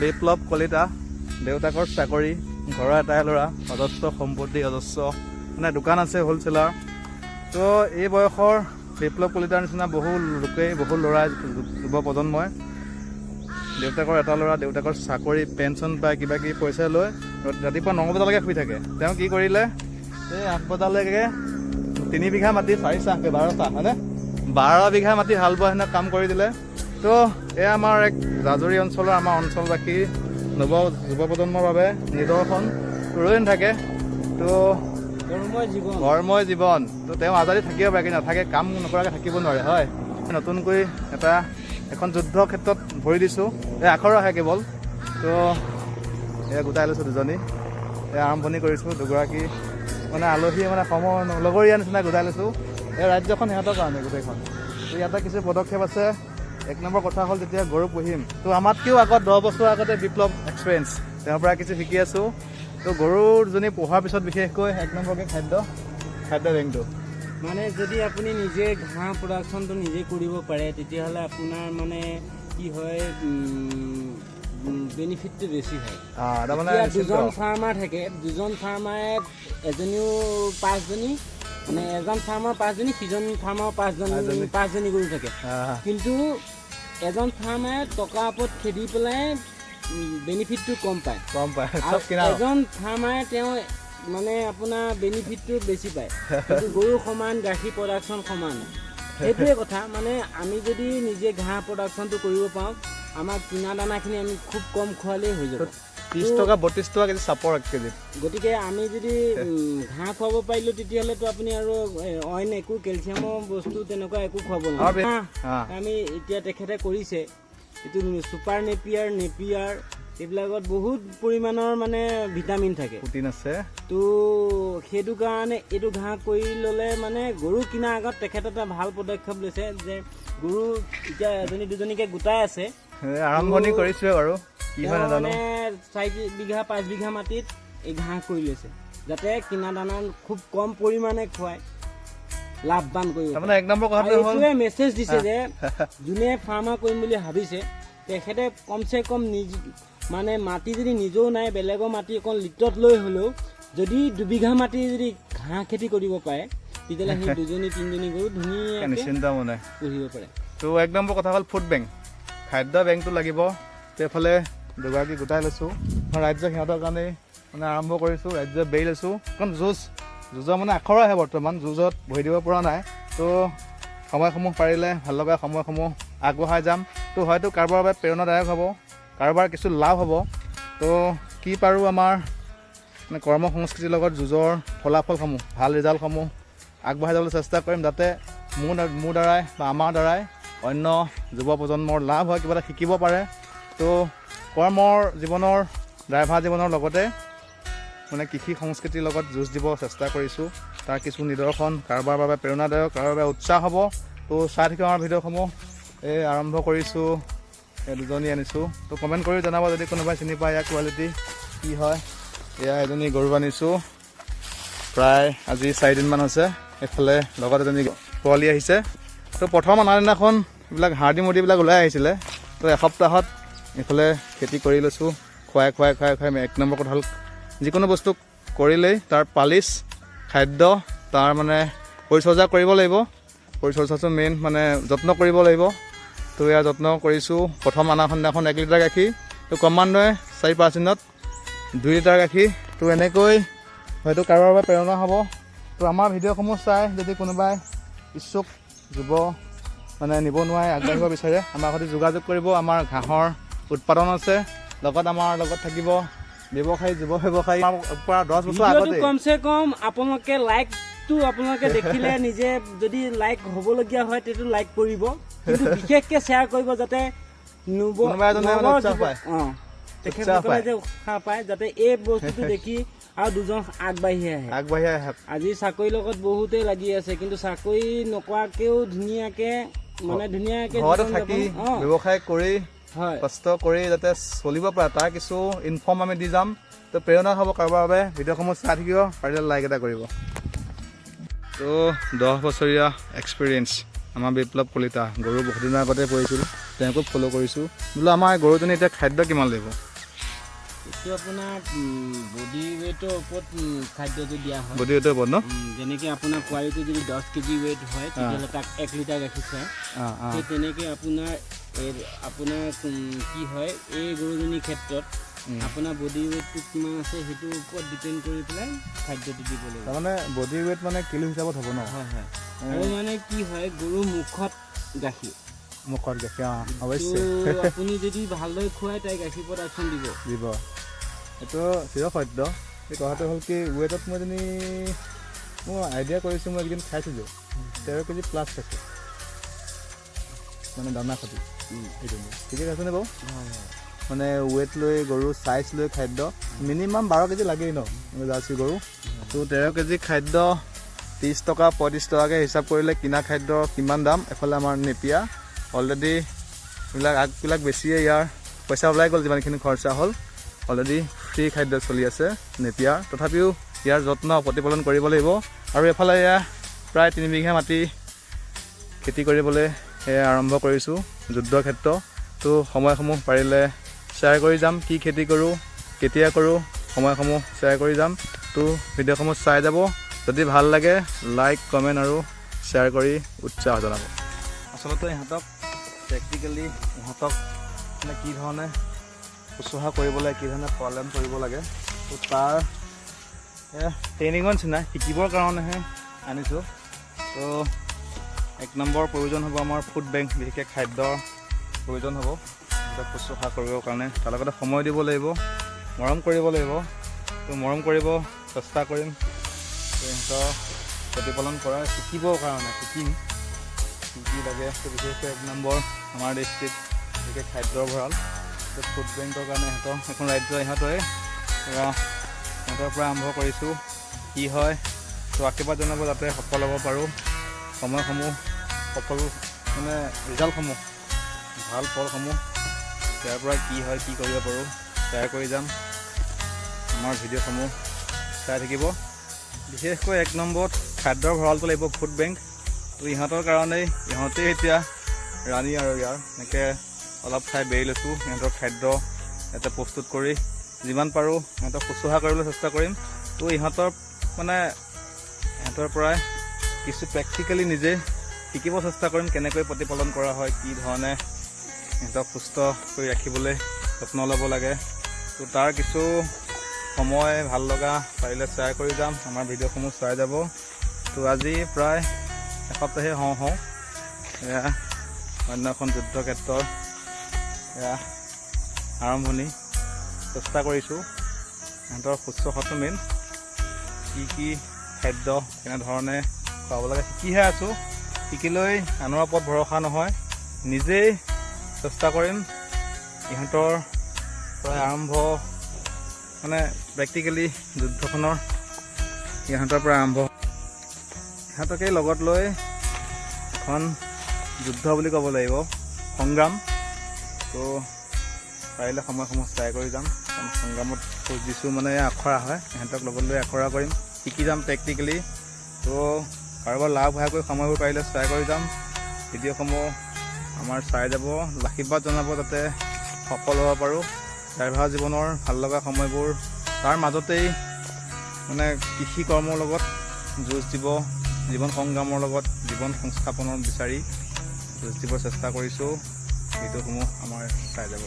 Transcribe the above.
বিপ্লৱ কলিতা দেউতাকৰ চাকৰি ঘৰৰ এটাই ল'ৰা অজস্ৰ সম্পত্তি অজস্ৰ মানে দোকান আছে হ'লচেলাৰ তো এই বয়সৰ বিপ্লৱ কলিতাৰ নিচিনা বহু লোকেই বহু ল'ৰা যুৱ প্ৰজন্মই দেউতাকৰ এটা ল'ৰা দেউতাকৰ চাকৰি পেঞ্চন পাই কিবা কিবি পইচা লৈ ৰাতিপুৱা 9 বজালৈকে শুই থাকে তেওঁ কি কৰিলে এই 8 বজালৈকে 3 বিঘা মাটি 4 চাহকৈ 12 চাহ হয়নে 12 বিঘা মাটি হাল বোৱা হেনে কাম কৰি দিলে তো এয়া আমাৰ এক জাজৰি অঞ্চলৰ আমাৰ অঞ্চলবাসী যুৱ প্ৰজন্মৰ বাবে নিদৰ্শন ৰৈ নাথাকে তো কৰ্মময় জীৱন তো তেওঁ আজাদি থাকিব পাৰে কিন্তু নাথাকে কাম নকৰাকৈ থাকিব নোৱাৰে হয় নতুনকৈ এখন যুদ্ধ ক্ষেত্ৰত ভৰি দিছোঁ এই আখৰ আহে কেৱল তো এয়া গোটাই লৈছোঁ দুজনী এয়া আৰম্ভণি কৰিছোঁ দুগৰাকী মানে আলহীয়ে মানে লগৰীয়া নিচিনা গোটাই লৈছোঁ এই ৰাজ্যখন সিহঁতৰ কাৰণে গোটেইখন তো ইয়াতে কিছু পদক্ষেপ আছে 1 নম্বৰ কথা হ'ল যেতিয়া গৰু পুহিম তো আমাতকৈও আগত 10 বছৰ আগতে বিপ্লৱ এক্সপিৰিয়েঞ্চ তেওঁৰ পৰা কিছু শিকি আছোঁ তো গৰুজনী পোহাৰ পিছত বিশেষকৈ 1 নম্বৰকৈ খাদ্য বেংকটো মানে যদি আপুনি নিজে ঘাঁহ প্ৰডাকশ্যনটো নিজে কৰিব পাৰে তেতিয়াহ'লে আপোনাৰ মানে কি হয় বেনিফিটটো বেছি হয় তাৰমানে দুজন ফাৰ্মাৰ থাকে দুজন ফাৰ্মাৰে এজনীও 5জনী মানে এজন ফাৰ্মাৰ 5জনী সিজন ফাৰ্মাৰ 5জনী গৰু থাকে কিন্তু এজন ফাৰ্মাৰে টকা ওপৰত খেদি পেলাই বেনিফিটটো কম পায় এজন ফাৰ্মাৰে তেওঁ মানে আপোনাৰ বেনিফিটটো বেছি পায় কিন্তু গৰু সমান গাখীৰ প্ৰডাকশ্যন সমান সেইটোৱে কথা মানে আমি যদি নিজে ঘাঁহ প্ৰডাকশ্যনটো কৰিব পাৰোঁ আমাক কিনা দানাখিনি আমি খুব কম খোৱালেই হৈ যাব 30 টকা 32 টকা কেজি চাপৰ 1 কেজি গতিকে আমি যদি ঘাঁহ খুৱাব পাৰিলোঁ তেতিয়াহ'লেতো আপুনি আৰু অইন একো কেলছিয়ামৰ বস্তু তেনেকুৱা একো খুৱাব নোৱাৰে আমি এতিয়া তেখেতে কৰিছে এইটো ছুপাৰ নেপিয়াৰ এইবিলাকত বহুত পৰিমাণৰ মানে ভিটামিন থাকে প্ৰটিন আছে তো সেইটো কাৰণে এইটো ঘাঁহ কৰি ল'লে মানে গৰু কিনাৰ আগত তেখেতে এটা ভাল পদক্ষেপ লৈছে যে গৰু এতিয়া এজনী দুজনীকে গোটাই আছে আৰম্ভণি কৰিছোৱে বাৰু কি হয় নাজানো 4 বিঘা 5 বিঘা মাটিত এই ঘাঁহ কৰি লৈছে যাতে কিনা দানা খুব কম পৰিমাণে খুৱাই লাভৱান কৰিব তাৰমানে 1 নম্বৰ কথাটো হ'ল এইটোৱে মেছেজ দিছে যে যোনে ফাৰ্মাৰ কৰিম বুলি ভাবিছে তেখেতে কমচে কম মানে মাটি যদি নিজেও নাই বেলেগৰ মাটি অকণ লিটত লৈ হ'লেও যদি 2 বিঘা মাটি যদি ঘাঁহ খেতি কৰিব পাৰে তেতিয়াহ'লে সেই 2জনী 3জনী গৰু ধুনীয়াকৈ চিন্তা মনে পুহিব পাৰে তো 1 নম্বৰ কথা হ'ল ফুড বেংক খাদ্য বেংকটো লাগিব এইফালে দুগৰাকী গোটাই লৈছোঁ ৰাজ্য সিহঁতৰ কাৰণে মানে আৰম্ভ কৰিছোঁ ৰাজ্য বেৰি লৈছোঁ কাৰণ যুঁজৰ মানে আখৰ আহে বৰ্তমান যুঁজত বহি দিব পৰা নাই তো সময়সমূহ পাৰিলে ভাল লগা সময়সমূহ আগবঢ়াই যাম তো হয়তো কাৰোবাৰ বাবে প্ৰেৰণাদায়ক হ'ব কাৰোবাৰ কিছু লাভ হ'ব তো কি পাৰোঁ আমাৰ মানে কৰ্ম সংস্কৃতিৰ লগত যুঁজৰ ফলাফলসমূহ ভাল ৰিজাল্টসমূহ আগবঢ়াই যাবলৈ চেষ্টা কৰিম যাতে মোৰ দ্বাৰাই বা আমাৰ দ্বাৰাই অন্য যুৱ প্ৰজন্মৰ লাভ হয় কিবা এটা শিকিব পাৰে তো কৰ্মৰ জীৱনৰ ড্ৰাইভাৰ জীৱনৰ লগতে মানে কৃষি সংস্কৃতিৰ লগত যুঁজ দিব চেষ্টা কৰিছোঁ তাৰ কিছু নিদৰ্শন কাৰোবাৰ বাবে প্ৰেৰণাদায়ক কাৰোবাৰ বাবে উৎসাহ হ'ব তো চাই থাকিব আমাৰ ভিডিঅ'সমূহ এই আৰম্ভ কৰিছোঁ এই দুজনী আনিছোঁ তো কমেণ্ট কৰি জনাব যদি কোনোবাই চিনি পায় ইয়াৰ কোৱালিটি কি হয় এয়া এজনী গৰু আনিছোঁ প্ৰায় আজি 4 দিনমান হৈছে এইফালে লগত এজনী পোৱালি আহিছে তো প্ৰথম অনা দিনাখন এইবিলাক হাৰ্ডি মুৰ্ডিবিলাক ওলাই আহিছিলে তো এসপ্তাহত এইফালে খেতি কৰি লৈছোঁ খুৱাই 1 নম্বৰ কথা হ'ল যিকোনো বস্তু কৰিলেই তাৰ পালিচ খাদ্য তাৰ মানে পৰিচৰ্যা কৰিব লাগিব পৰিচৰ্যাটো মেইন মানে যত্ন কৰিব লাগিব তো এয়া যত্ন কৰিছোঁ প্ৰথম অনাখনদিনাখন 1 লিটাৰ গাখীৰ তো ক্ৰমান্বয়ে 4-5 দিনত 2 লিটাৰ গাখীৰ তো এনেকৈ হয়তো কাৰোবাৰ বাবে প্ৰেৰণা হ'ব তো আমাৰ ভিডিঅ'সমূহ চাই যদি কোনোবাই ইচ্ছুক যুৱ মানে নিবনুৱাই আগবাঢ়িব বিচাৰে আমাৰ সৈতে যোগাযোগ কৰিব আমাৰ ঘাঁহৰ উৎপাদন আছে লগত আমাৰ লগত থাকিব ব্যৱসায়ী যুৱ ব্যৱসায়ী পৰা 10 বছৰ আগতে কমচে কম আপোনালোকে লাইকটো আপোনালোকে দেখিলে নিজে যদি লাইক হ'বলগীয়া হয় তেতিয়া লাইক কৰিব কিন্তু বিশেষকৈ শ্বেয়াৰ কৰিব যাতে কোনোবা এজনে উৎসাহ পায় তেখেতসকলে যে উৎসাহ পায় যাতে এই বস্তুটো দেখি আৰু দুজন আগবাঢ়ি আহে আজি চাকৰিৰ লগত বহুতেই লাগি আছে কিন্তু চাকৰি নকৰাকেও ধুনীয়াকৈ ঘৰতে থাকি ব্যৱসায় কৰি কষ্ট কৰি যাতে চলিব পাৰে তাৰ কিছু ইনফৰ্ম আমি দি যাম তো প্ৰেৰণা হ'ব কাৰোবাৰ বাবে ভিডিঅ'সমূহ চাই থাকিব পাৰিলে লাইক এটা কৰিব তো 10 বছৰীয়া এক্সপিৰিয়েঞ্চ আমাৰ বিপ্লৱ কলিতা গৰু বহুত দিনৰ আগতে পৰিছিল তেওঁকো ফ'ল' কৰিছোঁ বোলো আমাৰ গৰুজনী এতিয়া খাদ্য কিমান লাগিব এইটো আপোনাৰ বডি ৱেইটৰ ওপৰত খাদ্যটো দিয়া হয়। বডি ৱেইটৰ ওপৰত ন? যেনেকৈ আপোনাৰ পোৱালিটো যদি 10 কেজি ৱেইট হয় তেতিয়াহ'লে তাক 1 লিটাৰ গাখীৰ খুৱায়। সেই তেনেকৈ আপোনাৰ কি হয় এই গৰুজনীৰ ক্ষেত্ৰত আপোনাৰ বডি ৱেইটটো কিমান আছে সেইটোৰ ওপৰত ডিপেণ্ড কৰি পেলাই খাদ্যটো দিব লাগিব। তাৰমানে বডি ৱেইট মানে কিলো হিচাপত হ'ব ন? হয় হয়। আৰু মানে কি হয় গৰুৰ মুখত গাখীৰ অৱশ্যে আপুনি যদি ভালদৰে খুৱাই তাই গাখীৰ প্ৰডাকশ্যন দিব। এইটো চিৰসত্য। এই কথাটো হ'ল কি ৱেইটত মই যদি মই আইডিয়া কৰিছোঁ, মই এইকেইদিন খাইছিলোঁ 13 কেজি প্লাছ খাইছোঁ মানে দানা খাতি। এইটো ঠিকে খাইছেনে বাৰু? মানে ৱেইট লৈ গৰু চাইজ লৈ খাদ্য মিনিমাম 12 কেজি লাগেই ন জাৰ্চি গৰু। তো 13 কেজি খাদ্য 30 টকা 35 টকাকৈ হিচাপ কৰিলে কিনা খাদ্য কিমান দাম। এফালে আমাৰ নেপিয়া অলৰেডি আগবিলাক বেছিয়ে, ইয়াৰ পইচা ওলাই গ'ল যিমানখিনি খৰচা হ'ল। অলৰেডি ফ্ৰী খাদ্য চলি আছে নেপিয়াৰ। তথাপিও ইয়াৰ যত্ন প্ৰতিপালন কৰিব লাগিব। আৰু এফালে এয়া প্ৰায় 3 বিঘা মাটি খেতি কৰিবলৈ আৰম্ভ কৰিছোঁ যুদ্ধক্ষেত্ৰ। তো সময়সমূহ পাৰিলে শ্বেয়াৰ কৰি যাম, কি খেতি কৰোঁ কেতিয়া কৰোঁ সময়সমূহ শ্বেয়াৰ কৰি যাম। তো ভিডিঅ'সমূহ চাই যাব। যদি ভাল লাগে লাইক কমেণ্ট আৰু শ্বেয়াৰ কৰি উৎসাহ জনাব। আচলতে ইহঁতক প্ৰেক্টিকেলি মানে কি ধৰণে শুশ্ৰূষা কৰিব লাগে, কি ধৰণে পালন কৰিব লাগে, তো তাৰ ট্ৰেইনিঙৰ নিচিনা শিকিবৰ কাৰণেহে আনিছোঁ। তো 1 নম্বৰ প্ৰয়োজন হ'ব আমাৰ ফুড বেংক, বিশেষকৈ খাদ্যৰ প্ৰয়োজন হ'ব সিহঁতক শুশ্ৰূষা কৰিবৰ কাৰণে। তাৰ লগতে সময় দিব লাগিব, মৰম কৰিব লাগিব। তো মৰম কৰিব চেষ্টা কৰিম সিহঁতৰ প্ৰতিপালন কৰা শিকিবৰ কাৰণে। শিকিম কি লাগে। তো বিশেষকৈ 1 নম্বৰ আমাৰ ডিষ্ট্ৰিক্ট বিশেষকৈ খাদ্যৰ ভঁৰাল। তো ফুড বেংকৰ কাৰণে এখন ৰাজ্য সিহঁতৰ পৰা আৰম্ভ কৰিছোঁ। কি হয় তো আশীৰ্বাদ জনাব যাতে সফল হ'ব পাৰোঁ। সময়সমূহ সফল মানে ৰিজাল্টসমূহ ভাল ফলসমূহ ইয়াৰ পৰা কি হয় কি কৰিব পাৰোঁ শ্বেয়াৰ কৰি যাম। আমাৰ ভিডিঅ'সমূহ চাই থাকিব। বিশেষকৈ 1 নম্বৰত খাদ্যৰ ভঁৰালটো লাগিব ফুড বেংক। তো ইহঁতৰ কাৰণেই ইহঁতেই এতিয়া ৰাণী আৰু ইয়াৰ এনেকৈ অলপ ঠাই বেৰি লৈছোঁ সিহঁতৰ খাদ্য ইয়াতে প্ৰস্তুত কৰি যিমান পাৰোঁ সিহঁতক শুশ্ৰূষা কৰিবলৈ চেষ্টা কৰিম। তো ইহঁতৰ পৰাই কিছু প্ৰেক্টিকেলি নিজে শিকিব চেষ্টা কৰিম কেনেকৈ প্ৰতিপালন কৰা হয়, কি ধৰণে সিহঁতক সুস্থ কৰি ৰাখিবলৈ যত্ন ল'ব লাগে। তো তাৰ কিছু সময় ভাল লগা পাৰিলে শ্বেয়াৰ কৰি যাম। আমাৰ ভিডিঅ'সমূহ চাই যাব। তো আজি প্ৰায় এসপ্তাহে হওঁ এয়া অন্য এখন যুদ্ধক্ষেত্ৰৰ এয়া আৰম্ভণি। চেষ্টা কৰিছোঁ সিহঁতৰ শুশ্ৰূষাটো মেইন, কি খাদ্য কেনেধৰণে খুৱাব লাগে শিকিহে আছোঁ। শিকিলৈ আনৰ ওপৰত ভৰসা নহয়, নিজেই চেষ্টা কৰিম ইহঁতৰ পৰা আৰম্ভ মানে প্ৰেক্টিকেলি যুদ্ধখনৰ ইহঁতৰ পৰা আৰম্ভ। ইহঁতকেই লগত লৈ এখন যুদ্ধ বুলি ক'ব লাগিব, সংগ্ৰাম। তো পাৰিলে সময়সমূহ চাই কৰি যাম। কাৰণ সংগ্ৰামত খোজ দিছোঁ মানে আখৰা হয়, ইহঁতক লগত লৈ আখৰা কৰিম, শিকি যাম প্ৰেক্টিকেলি। তো কাৰোবাৰ লাভ হোৱাকৈ সময়বোৰ পাৰিলে চাই কৰি যাম। ভিডিঅ'সমূহ আমাৰ চাই যাব, আশীৰ্বাদ জনাব যাতে সফল হ'ব পাৰোঁ। ড্ৰাইভাৰ জীৱনৰ ভাল লগা সময়বোৰ তাৰ মাজতেই মানে কৃষি কৰ্মৰ লগত যুঁজ দিব, জীৱন সংগ্ৰামৰ লগত জীৱন সংস্থাপনৰ বিচাৰি যুঁজ দিবৰ চেষ্টা কৰিছোঁ। ভিডিঅ'সমূহ আমাৰ চাই যাব।